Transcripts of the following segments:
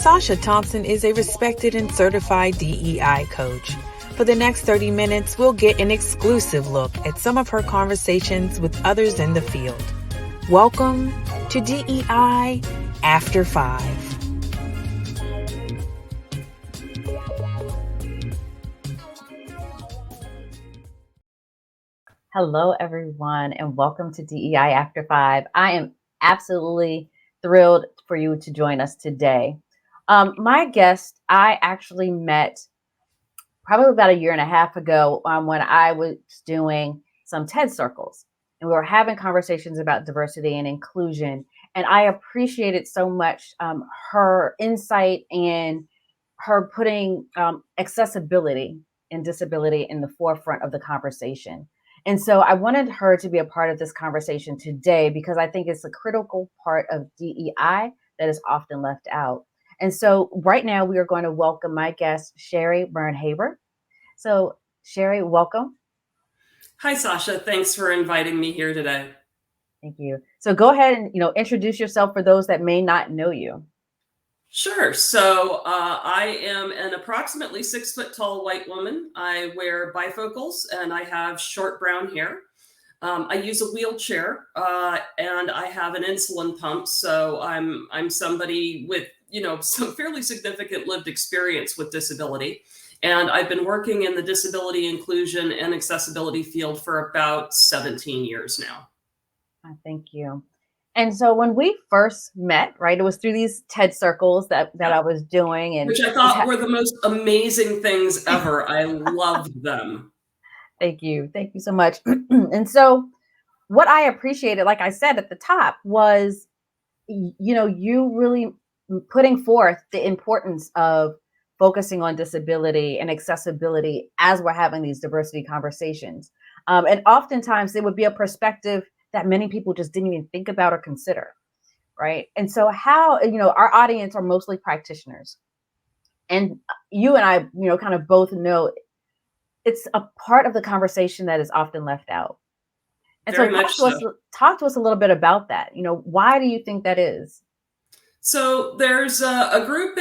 Sasha Thompson is a respected and certified DEI coach. For the next 30 minutes, we'll get an exclusive look at some of her conversations with others in the field. Welcome to DEI After 5. Hello, everyone, and welcome to DEI After 5. I am absolutely thrilled for you to join us today. My guest, I actually met probably about a year and a half ago when I was doing some TED Circles, and we were having conversations about diversity and inclusion. And I appreciated so much her insight and her putting accessibility and disability in the forefront of the conversation. And so I wanted her to be a part of this conversation today because I think it's a critical part of DEI that is often left out. And so right now we are going to welcome my guest, Sheri Byrne-Haber. So Sheri, welcome. Hi, Sasha. Thanks for inviting me here today. Thank you. So go ahead and introduce yourself for those that may not know you. Sure. So I am an approximately 6 foot tall white woman. I wear bifocals and I have short brown hair. I use a wheelchair and I have an insulin pump. So I'm somebody with, some fairly significant lived experience with disability. And I've been working in the disability inclusion and accessibility field for about 17 years now. Thank you. And so when we first met, right, it was through these TED Circles that I was doing. And which I thought were the most amazing things ever. I loved them. Thank you. Thank you so much. And so what I appreciated, like I said at the top, was, you really putting forth the importance of focusing on disability and accessibility as we're having these diversity conversations. And oftentimes there would be a perspective that many people just didn't even think about or consider, right? And so how, our audience are mostly practitioners. And you and I, kind of both know it's a part of the conversation that is often left out. And Very so talk to us a little bit about that. Why do you think that is? So there's a group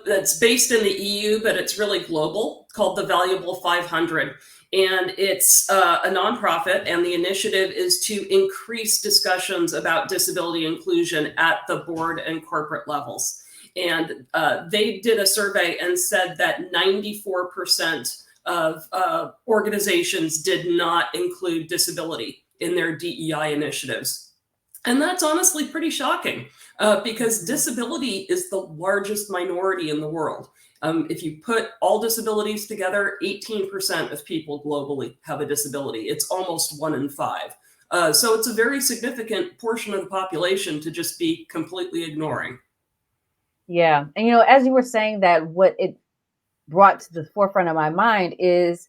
that's based in the EU, but it's really global, called the Valuable 500. And it's a nonprofit, and the initiative is to increase discussions about disability inclusion at the board and corporate levels. And they did a survey and said that 94% of organizations did not include disability in their DEI initiatives. And that's honestly pretty shocking because disability is the largest minority in the world. If you put all disabilities together, 18% of people globally have a disability. It's almost 1 in 5. So it's a very significant portion of the population to just be completely ignoring. Yeah. And, as you were saying that, what it brought to the forefront of my mind is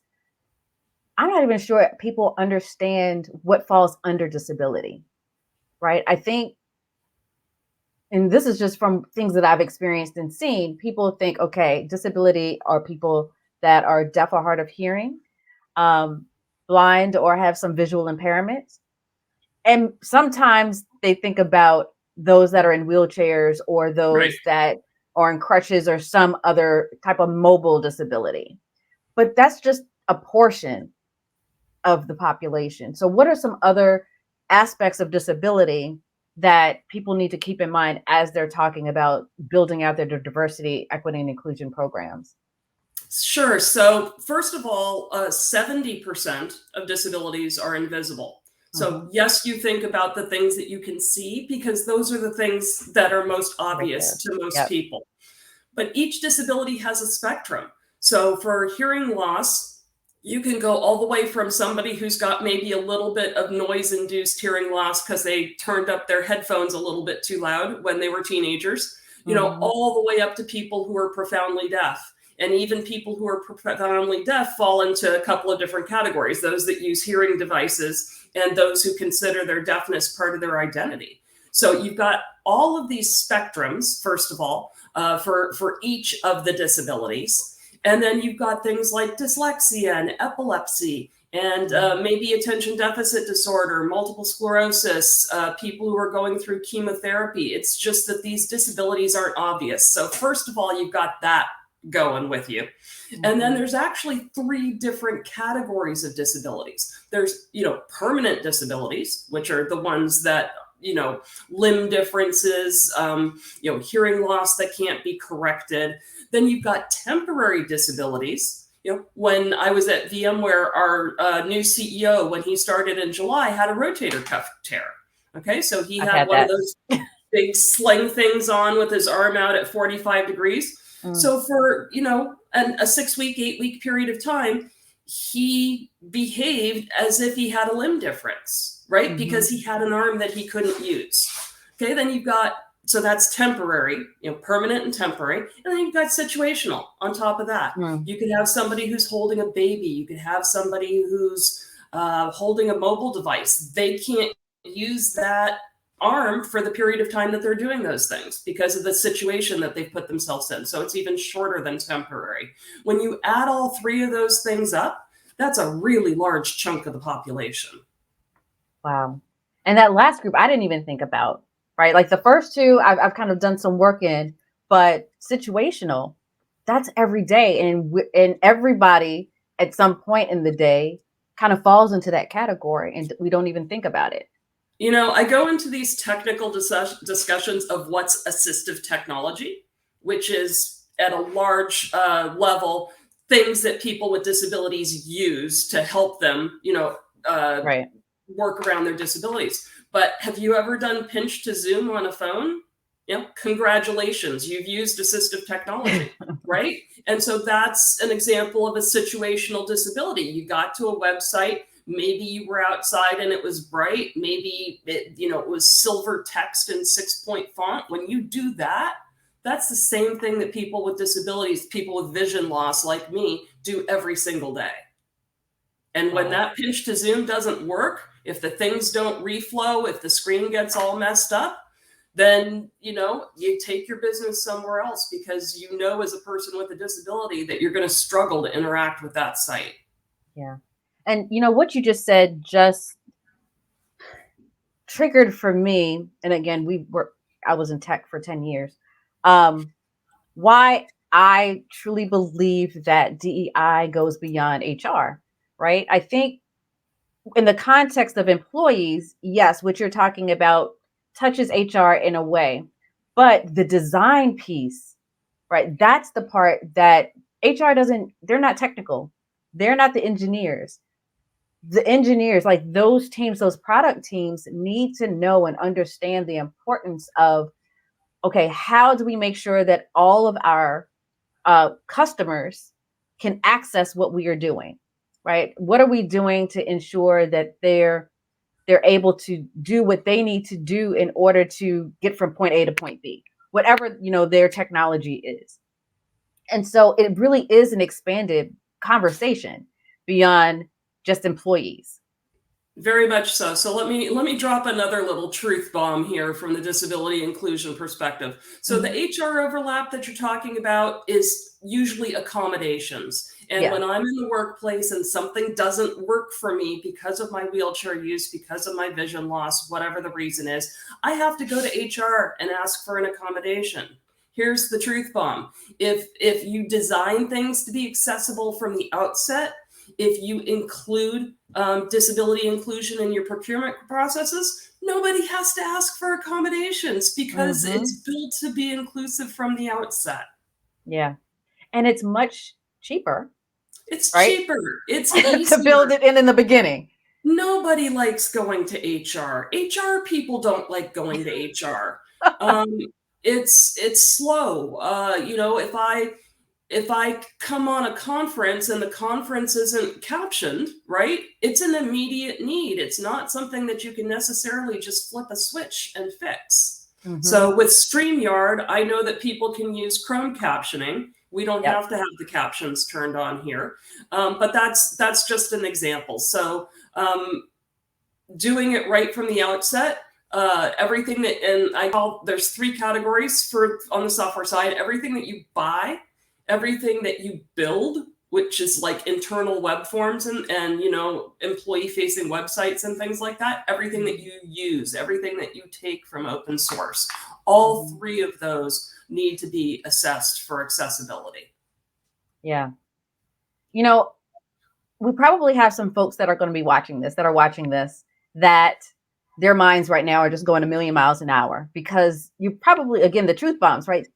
I'm not even sure people understand what falls under disability, right? I think, and this is just from things that I've experienced and seen, people think, okay, disability are people that are deaf or hard of hearing, blind, or have some visual impairments. And sometimes they think about those that are in wheelchairs or those that are in crutches or some other type of mobile disability. But that's just a portion of the population. So what are some other aspects of disability that people need to keep in mind as they're talking about building out their diversity, equity, and inclusion programs? Sure. So first of all, 70% of disabilities are invisible. So yes, you think about the things that you can see because those are the things that are most obvious to most people. But each disability has a spectrum. So for hearing loss, you can go all the way from somebody who's got maybe a little bit of noise-induced hearing loss because they turned up their headphones a little bit too loud when they were teenagers, all the way up to people who are profoundly deaf. And even people who are profoundly deaf fall into a couple of different categories, those that use hearing devices and those who consider their deafness part of their identity. So you've got all of these spectrums, first of all, for each of the disabilities. And then you've got things like dyslexia and epilepsy and maybe attention deficit disorder, multiple sclerosis, people who are going through chemotherapy. It's just that these disabilities aren't obvious. So first of all, you've got that going with you. And then there's actually 3 different categories of disabilities. There's, permanent disabilities, which are the ones that, limb differences, hearing loss that can't be corrected. Then you've got temporary disabilities. When I was at VMware, our new CEO, when he started in July, had a rotator cuff tear. Okay, so he had one of those big sling things on with his arm out at 45 degrees. So for, a 6-week, 8-week period of time, he behaved as if he had a limb difference, right? Because he had an arm that he couldn't use. Okay, then you've got, so that's temporary, permanent and temporary. And then you've got situational on top of that. You could have somebody who's holding a baby. You could have somebody who's holding a mobile device. They can't use that arm for the period of time that they're doing those things because of the situation that they've put themselves in. So it's even shorter than temporary. When you add all 3 of those things up, that's a really large chunk of the population. Wow. And that last group, I didn't even think about, right? Like the first 2, I've kind of done some work in, but situational, that's every day. And everybody at some point in the day kind of falls into that category and we don't even think about it. I go into these technical discussions of what's assistive technology, which is at a large level, things that people with disabilities use to help them, work around their disabilities. But have you ever done pinch to zoom on a phone? Congratulations, you've used assistive technology, right? And so that's an example of a situational disability. You got to a website, maybe you were outside and it was bright, maybe it was silver text in 6-point font. When you do that, that's the same thing that people with disabilities, people with vision loss like me, do every single day. And when that pinch to zoom doesn't work, if the things don't reflow, if the screen gets all messed up, then, you take your business somewhere else because as a person with a disability that you're going to struggle to interact with that site. Yeah. And, what you just said just triggered for me. And again, I was in tech for 10 years. Why I truly believe that DEI goes beyond HR, right? I think in the context of employees, yes, what you're talking about touches HR in a way, but the design piece, right? That's the part that HR they're not technical. They're not the engineers. The engineers, like those teams, those product teams need to know and understand the importance of, okay, how do we make sure that all of our customers can access what we are doing, right? What are we doing to ensure that they're able to do what they need to do in order to get from point A to point B, whatever, their technology is. And so it really is an expanded conversation beyond just employees. Very much so. So let me drop another little truth bomb here from the disability inclusion perspective. So the HR overlap that you're talking about is usually accommodations. And when I'm in the workplace and something doesn't work for me because of my wheelchair use, because of my vision loss, whatever the reason is, I have to go to HR and ask for an accommodation. Here's the truth bomb. If you design things to be accessible from the outset, if you include disability inclusion in your procurement processes, nobody has to ask for accommodations because it's built to be inclusive from the outset. Yeah. And it's much cheaper. It's cheaper. It's easier to build it in the beginning. Nobody likes going to HR. HR people don't like going to HR. It's slow. If I come on a conference and the conference isn't captioned, right, it's an immediate need. It's not something that you can necessarily just flip a switch and fix. So with StreamYard, I know that people can use Chrome captioning. We don't have to have the captions turned on here. But that's just an example. So doing it right from the outset, everything that, and there's 3 categories on the software side: everything that you buy, everything that you build, which is like internal web forms and you know, employee facing websites and things like that, everything that you use, everything that you take from open source, all three of those need to be assessed for accessibility. Yeah. You know, we probably have some folks that are going to be watching this, that their minds right now are just going a million miles an hour, because you probably, again, the truth bombs, right?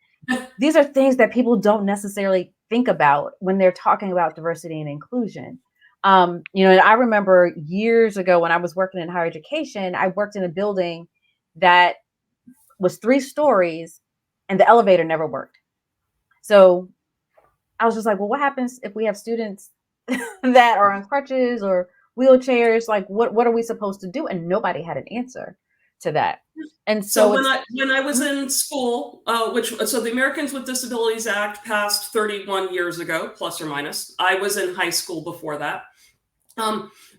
These are things that people don't necessarily think about when they're talking about diversity and inclusion. You know, and I remember years ago when I was working in higher education, I worked in a building that was 3 stories and the elevator never worked. So I was just like, well, what happens if we have students that are on crutches or wheelchairs? Like, what are we supposed to do? And nobody had an answer to that. And So so when I was in school, so the Americans with Disabilities Act passed 31 years ago, plus or minus. I was in high school before that.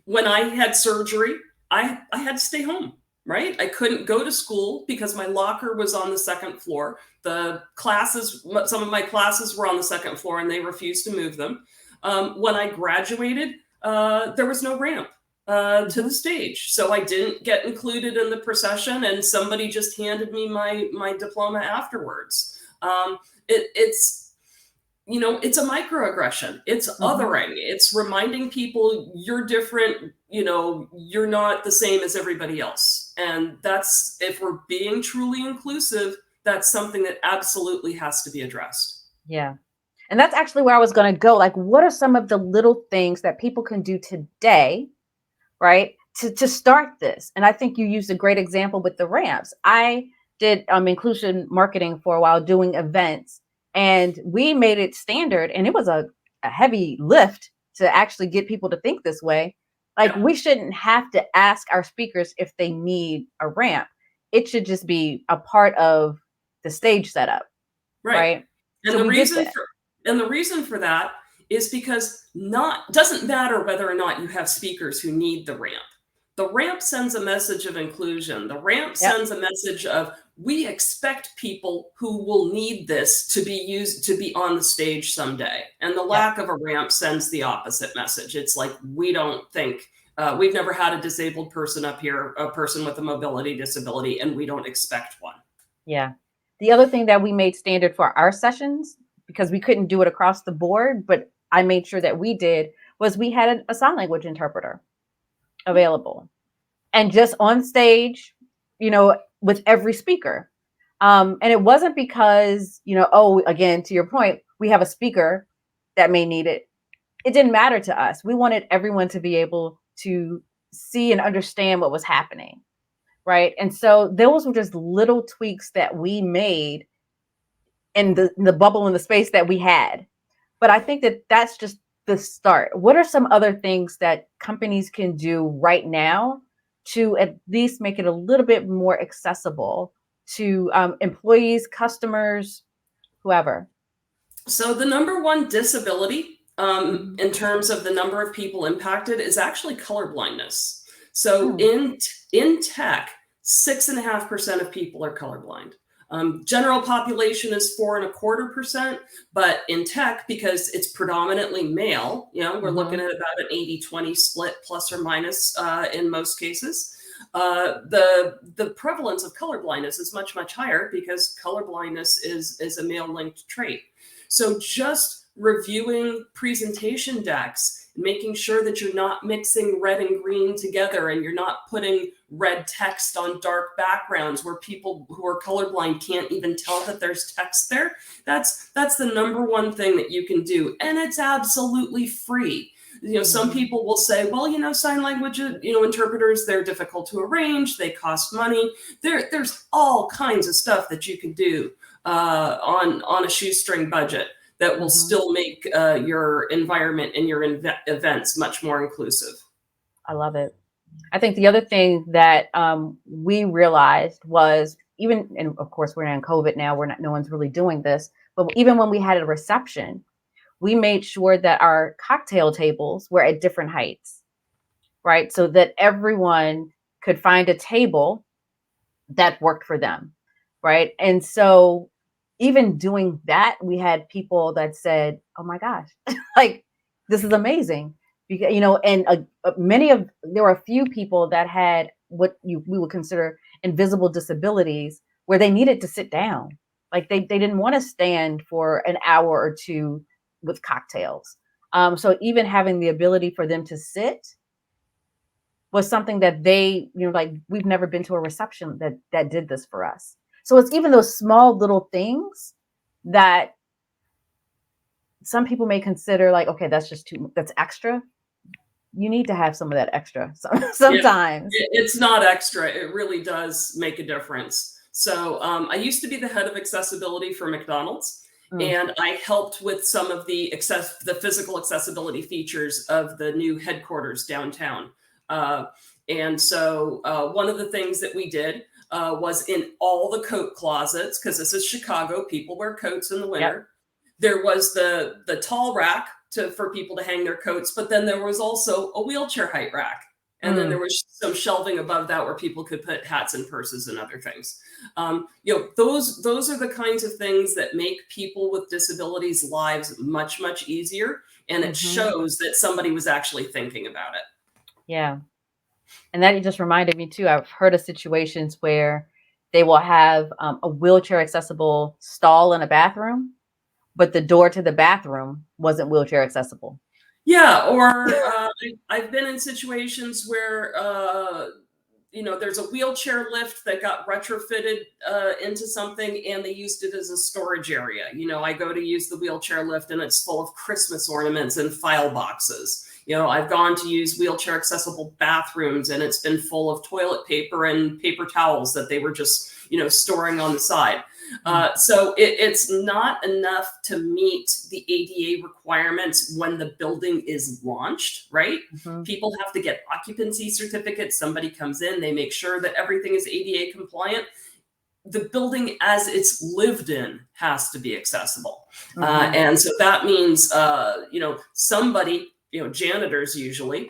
When I had surgery, I had to stay home, right? I couldn't go to school because my locker was on the second floor. The classes, some of my classes were on the second floor and they refused to move them. When I graduated, there was no ramp to the stage. So I didn't get included in the procession and somebody just handed me my diploma afterwards. It's, you know, it's a microaggression. It's othering. It's reminding people you're different. You know, you're not the same as everybody else. And that's, if we're being truly inclusive, that's something that absolutely has to be addressed. yeah. And that's actually where I was going to go. Like, what are some of the little things that people can do today, right, to start this? And I think you used a great example with the ramps. I did inclusion marketing for a while, doing events, and we made it standard. And it was a heavy lift to actually get people to think this way. Like, we shouldn't have to ask our speakers if they need a ramp. It should just be a part of the stage setup, right? And So the we reason did that. and the reason for that is because doesn't matter whether or not you have speakers who need the ramp. The ramp sends a message of inclusion. The ramp sends a message of, we expect people who will need this to be on the stage someday. And the lack of a ramp sends the opposite message. It's like, we don't think, we've never had a disabled person up here, a person with a mobility disability, and we don't expect one. Yeah. The other thing that we made standard for our sessions, because we couldn't do it across the board, but I made sure that we did, was we had a sign language interpreter available, and just on stage, you know, with every speaker. And it wasn't because, you know, oh, again, to your point, we have a speaker that may need it. It didn't matter to us. We wanted everyone to be able to see and understand what was happening. Right. And so those were just little tweaks that we made in the bubble, in the space that we had. But I think that that's just the start. What are some other things that companies can do right now to at least make it a little bit more accessible to employees, customers, whoever? So the number one disability in terms of the number of people impacted is actually colorblindness. So in tech, 6.5% of people are colorblind. General population is 4.25%, but in tech, because it's predominantly male, you know, we're looking at about an 80-20 split, plus or minus in most cases. The prevalence of colorblindness is much, much higher because colorblindness is a male-linked trait. So just reviewing presentation decks, making sure that you're not mixing red and green together and you're not putting red text on dark backgrounds where people who are colorblind can't even tell that there's text there. That's the number one thing that you can do. And it's absolutely free. You know, some people will say, well, you know, sign language, you know, interpreters, they're difficult to arrange. They cost money. There's all kinds of stuff that you can do on a shoestring budget that will still make your environment and your events much more inclusive. I love it. I think the other thing that we realized was, even, and of course we're in COVID now, no one's really doing this, but even when we had a reception, we made sure that our cocktail tables were at different heights, right? So that everyone could find a table that worked for them, right? And so even doing that, we had people that said, oh my gosh, like, this is amazing. Because, and there were a few people that had what we would consider invisible disabilities where they needed to sit down. Like they didn't want to stand for an hour or two with cocktails. So even having the ability for them to sit was something that they, like we've never been to a reception that did this for us. So it's even those small little things that some people may consider like, okay, that's extra. You need to have some of that extra sometimes. Yeah, it's not extra. It really does make a difference. So I used to be the head of accessibility for McDonald's, and I helped with some of the physical accessibility features of the new headquarters downtown. And so one of the things that we did was in all the coat closets, because this is Chicago, people wear coats in the winter. Yep. There was the tall rack for people to hang their coats, but then there was also a wheelchair height rack. And then there was some shelving above that where people could put hats and purses and other things. Those are the kinds of things that make people with disabilities' lives much, much easier. And it shows that somebody was actually thinking about it. Yeah. And that just reminded me too, I've heard of situations where they will have a wheelchair accessible stall in a bathroom, but the door to the bathroom wasn't wheelchair accessible. Yeah, or I've been in situations where there's a wheelchair lift that got retrofitted into something, and they used it as a storage area. I go to use the wheelchair lift, and it's full of Christmas ornaments and file boxes. I've gone to use wheelchair accessible bathrooms, and it's been full of toilet paper and paper towels that they were just storing on the side. So it's not enough to meet the ADA requirements when the building is launched, right? People have to get occupancy certificates. Somebody comes in, they make sure that everything is ADA compliant. The building as it's lived in has to be accessible. And so that means, somebody, janitors usually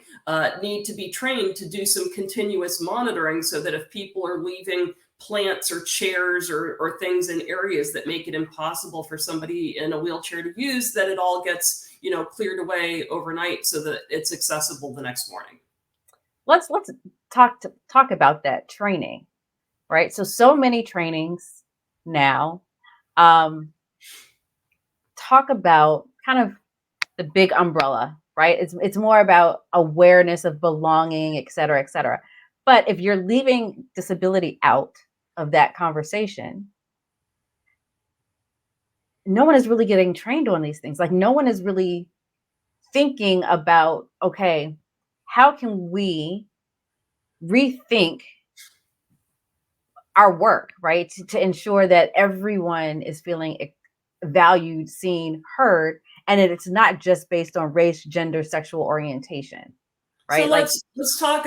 need to be trained to do some continuous monitoring so that if people are leaving plants or chairs or things in areas that make it impossible for somebody in a wheelchair to use, that it all gets, cleared away overnight so that it's accessible the next morning. Let's talk about that training, right? So many trainings now. Talk about kind of the big umbrella, right? It's more about awareness of belonging, et cetera, et cetera. But if you're leaving disability out of that conversation, no one is really getting trained on these things. Like no one is really thinking about, okay, how can we rethink our work, right? To ensure that everyone is feeling valued, seen, heard, and that it's not just based on race, gender, sexual orientation. Right? So let's talk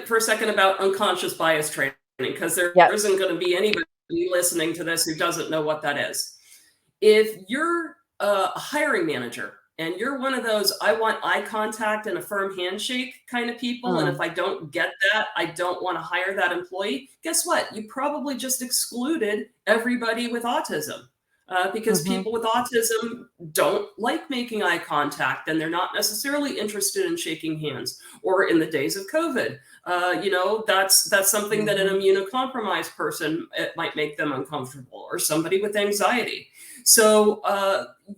for a second about unconscious bias training, because there isn't going to be anybody listening to this who doesn't know what that is. If you're a hiring manager and you're one of those, I want eye contact and a firm handshake kind of people, and if I don't get that, I don't want to hire that employee, guess what? You probably just excluded everybody with autism. Because people with autism don't like making eye contact, and they're not necessarily interested in shaking hands. Or in the days of COVID, that's something that an immunocompromised person, it might make them uncomfortable, or somebody with anxiety. So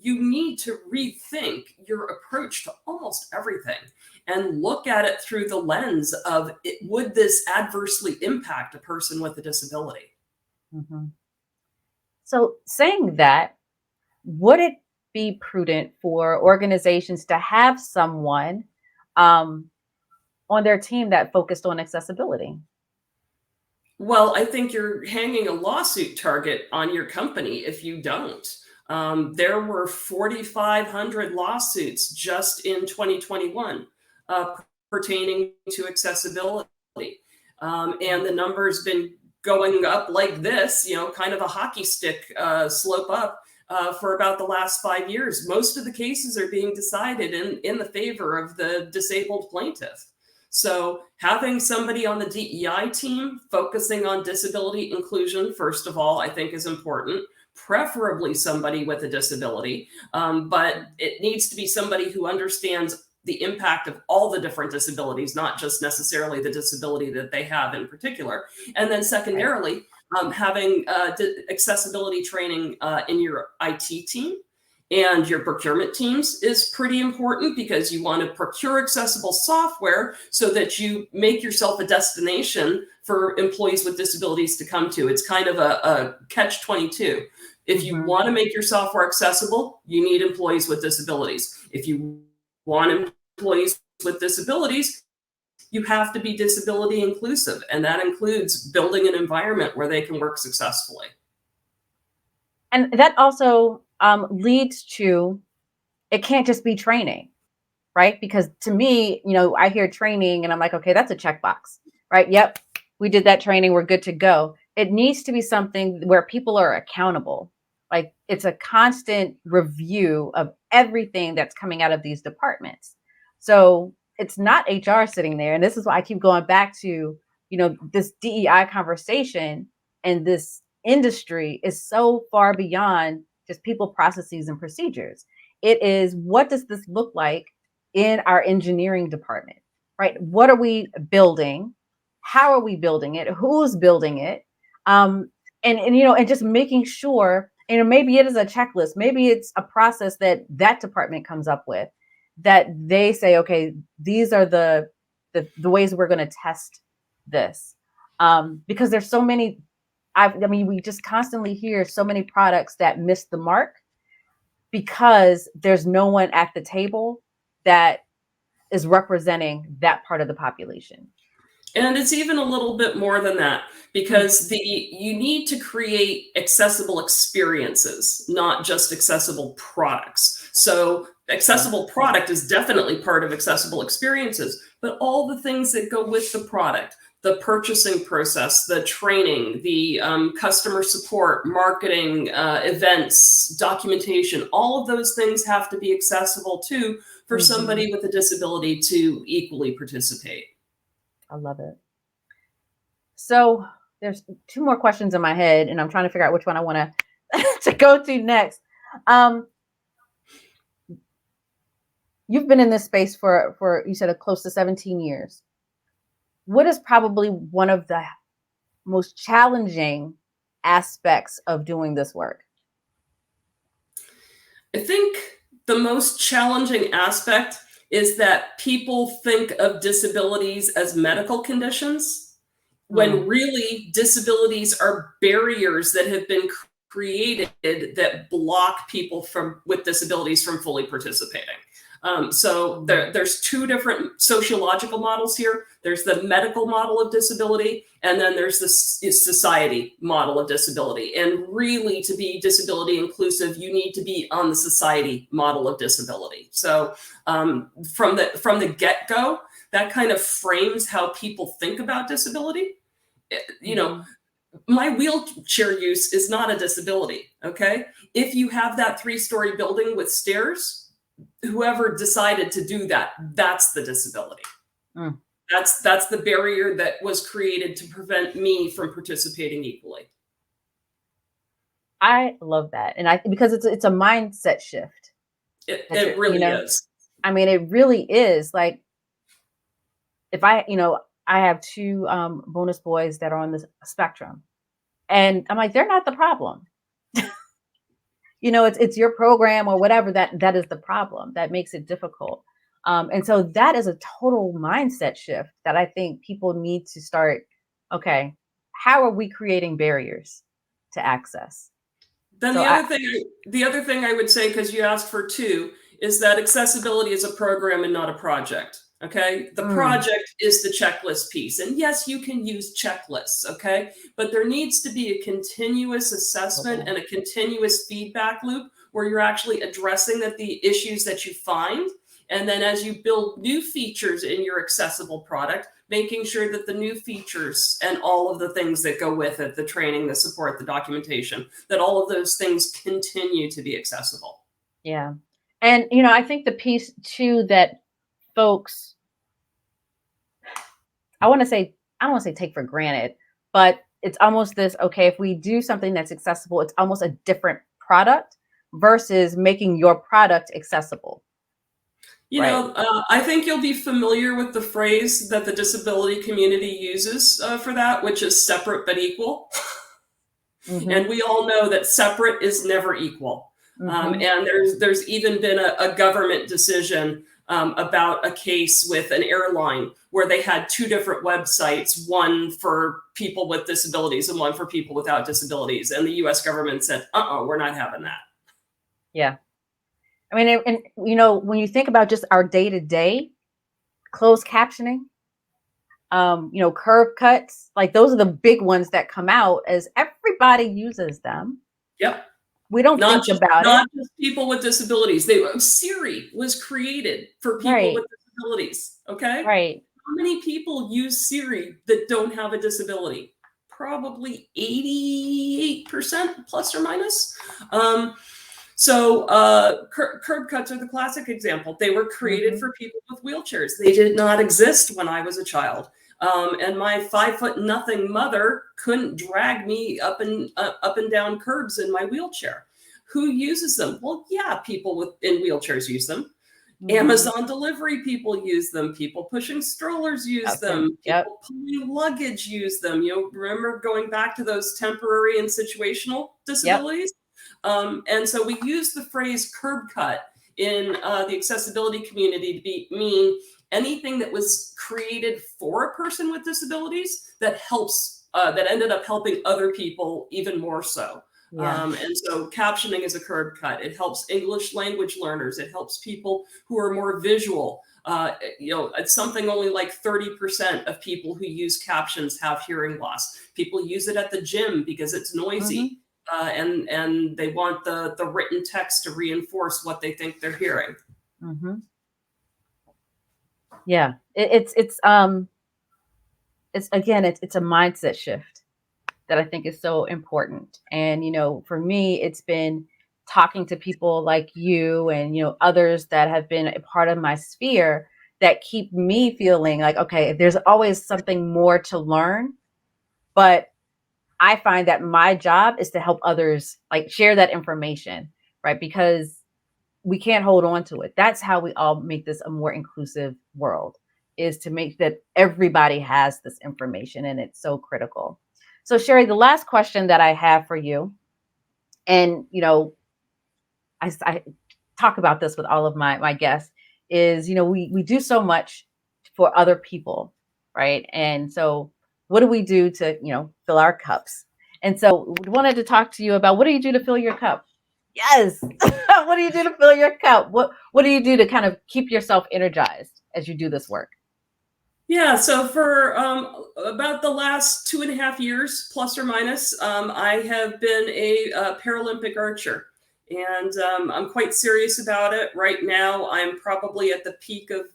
you need to rethink your approach to almost everything and look at it through the lens of would this adversely impact a person with a disability? So saying that, would it be prudent for organizations to have someone on their team that focused on accessibility? Well, I think you're hanging a lawsuit target on your company if you don't. There were 4,500 lawsuits just in 2021 pertaining to accessibility. And the number's been going up like this, kind of a hockey stick slope up for about the last 5 years. Most of the cases are being decided in the favor of the disabled plaintiff. So having somebody on the DEI team focusing on disability inclusion, first of all, I think is important. preferably somebody with a disability, but it needs to be somebody who understands the impact of all the different disabilities, not just necessarily the disability that they have in particular. And then secondarily, having accessibility training in your IT team and your procurement teams is pretty important, because you want to procure accessible software so that you make yourself a destination for employees with disabilities to come to. It's kind of a catch-22. If you want to make your software accessible, you need employees with disabilities. If you want employees with disabilities, you have to be disability inclusive, and that includes building an environment where they can work successfully. And that also leads to, it can't just be training, right? Because to me, I hear training and I'm like, okay, that's a checkbox, right? Yep, we did that training, we're good to go. It needs to be something where people are accountable. Like, it's a constant review of everything that's coming out of these departments. So it's not HR sitting there. And this is why I keep going back to, this DEI conversation, and this industry is so far beyond just people, processes, and procedures. It is, what does this look like in our engineering department, right? What are we building? How are we building it? Who's building it? And just making sure, maybe it is a checklist, maybe it's a process that department comes up with, that they say, okay, these are the ways we're going to test this. Because there's so many, we just constantly hear so many products that miss the mark because there's no one at the table that is representing that part of the population. And it's even a little bit more than that, because you need to create accessible experiences, not just accessible products. So accessible product is definitely part of accessible experiences, but all the things that go with the product, the purchasing process, the training, the customer support, marketing, events, documentation, all of those things have to be accessible too, for somebody with a disability to equally participate. I love it. So there's two more questions in my head, and I'm trying to figure out which one I want to go to next. You've been in this space for you said close to 17 years. What is probably one of the most challenging aspects of doing this work? I think the most challenging aspect is that people think of disabilities as medical conditions, when really disabilities are barriers that have been created that block people with disabilities from fully participating. So there's two different sociological models here. There's the medical model of disability, and then there's the society model of disability. And really, to be disability inclusive, you need to be on the society model of disability. So from the get-go, that kind of frames how people think about disability. My wheelchair use is not a disability, okay? If you have that 3-story building with stairs, whoever decided to do that, that's the disability. That's the barrier that was created to prevent me from participating equally. I love that. And because it's a mindset shift. It really is. I mean, it really is. Like, if I have two bonus boys that are on the spectrum, and I'm like, they're not the problem. It's your program or whatever that is the problem that makes it difficult. And so that is a total mindset shift that I think people need to start. Okay, how are we creating barriers to access? Then the other thing I would say, because you asked for two, is that accessibility is a program and not a project. Okay. The project is the checklist piece. And yes, you can use checklists. Okay. But there needs to be a continuous assessment and a continuous feedback loop where you're actually addressing the issues that you find. And then as you build new features in your accessible product, making sure that the new features and all of the things that go with it, the training, the support, the documentation, that all of those things continue to be accessible. Yeah. And, I think the piece too that folks, I don't want to say take for granted, but it's almost this, okay, if we do something that's accessible, it's almost a different product versus making your product accessible. Right. I think you'll be familiar with the phrase that the disability community uses for that, which is separate but equal. Mm-hmm. And we all know that separate is never equal. Mm-hmm. And there's even been a government decision about a case with an airline where they had two different websites, one for people with disabilities and one for people without disabilities. And the US government said, we're not having that. Yeah. I mean, and when you think about just our day-to-day closed captioning, curve cuts, like those are the big ones that come out as everybody uses them. Yep. We don't think about it. Not just people with disabilities. Siri was created for people with disabilities. Okay. Right. How many people use Siri that don't have a disability? Probably 88% plus or minus. So curb cuts are the classic example. They were created for people with wheelchairs. They did not exist when I was a child. And my 5'0" mother couldn't drag me up and down curbs in my wheelchair. Who uses them? Well, yeah, people in wheelchairs use them. Amazon delivery people use them. People pushing strollers use them. People pulling luggage use them. Remember going back to those temporary and situational disabilities? And so we use the phrase curb cut in the accessibility community to mean anything that was created for a person with disabilities that helps, that ended up helping other people even more so. Yeah. And so captioning is a curb cut. It helps English language learners. It helps people who are more visual. It's something only like 30% of people who use captions have hearing loss. People use it at the gym because it's noisy. And they want the written text to reinforce what they think they're hearing. Yeah, it's a mindset shift that I think is so important. And for me, it's been talking to people like you and others that have been a part of my sphere that keep me feeling like, okay, there's always something more to learn, but I find that my job is to help others like share that information, right? Because we can't hold on to it. That's how we all make this a more inclusive world, is to make that everybody has this information, and it's so critical. So Sheri, the last question that I have for you, and I talk about this with all of my guests, is we do so much for other people, right? And so what do we do to fill our cups? And so we wanted to talk to you about, what do you do to fill your cup? Yes. What do you do to fill your cup? What do you do to kind of keep yourself energized as you do this work? Yeah, so for about the last 2.5 years, plus or minus, I have been a Paralympic archer. And I'm quite serious about it. Right now, I'm probably at the peak of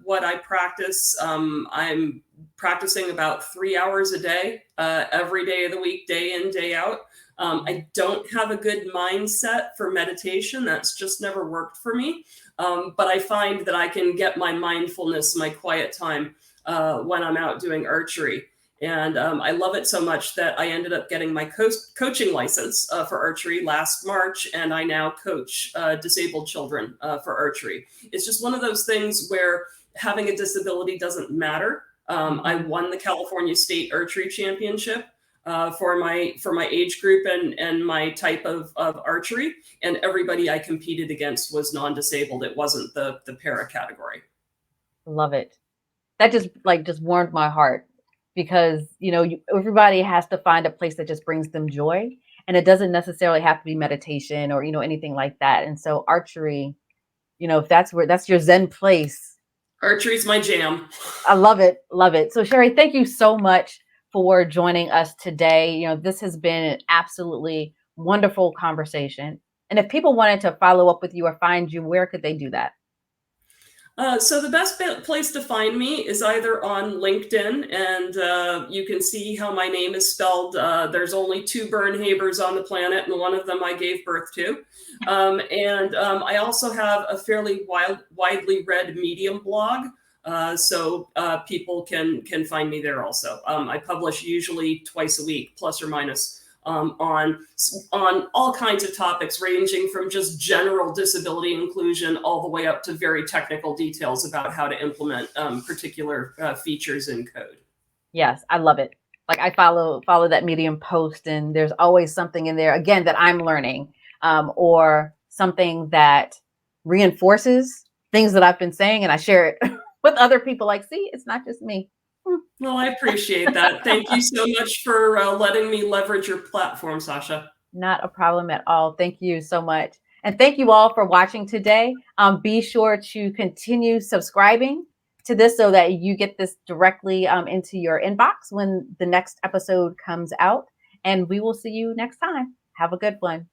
what I practice. I'm practicing about 3 hours a day, every day of the week, day in, day out. I don't have a good mindset for meditation. That's just never worked for me. But I find that I can get my mindfulness, my quiet time when I'm out doing archery. And I love it so much that I ended up getting my coaching license for archery last March, and I now coach disabled children for archery. It's just one of those things where having a disability doesn't matter. I won the California State Archery Championship for my age group and my type of archery, and everybody I competed against was non-disabled. It wasn't the para category. Love it. That just warmed my heart. Because, everybody has to find a place that just brings them joy. And it doesn't necessarily have to be meditation or, anything like that. And so archery, if that's your Zen place. Archery's my jam. I love it. Love it. So Sheri, thank you so much for joining us today. This has been an absolutely wonderful conversation. And if people wanted to follow up with you or find you, where could they do that? So the best place to find me is either on LinkedIn, and you can see how my name is spelled. There's only 2 Bernhabers on the planet, and one of them I gave birth to. And I also have a fairly widely read Medium blog So people can find me there also. I publish usually twice a week, plus or minus, on all kinds of topics, ranging from just general disability inclusion all the way up to very technical details about how to implement particular features in code. Yes, I love it. Like I follow that Medium post, and there's always something in there again that I'm learning, or something that reinforces things that I've been saying, and I share it with other people. Like, see, it's not just me. Well, I appreciate that. Thank you so much for letting me leverage your platform, Sasha. Not a problem at all. Thank you so much. And thank you all for watching today. Be sure to continue subscribing to this so that you get this directly into your inbox when the next episode comes out. And we will see you next time. Have a good one.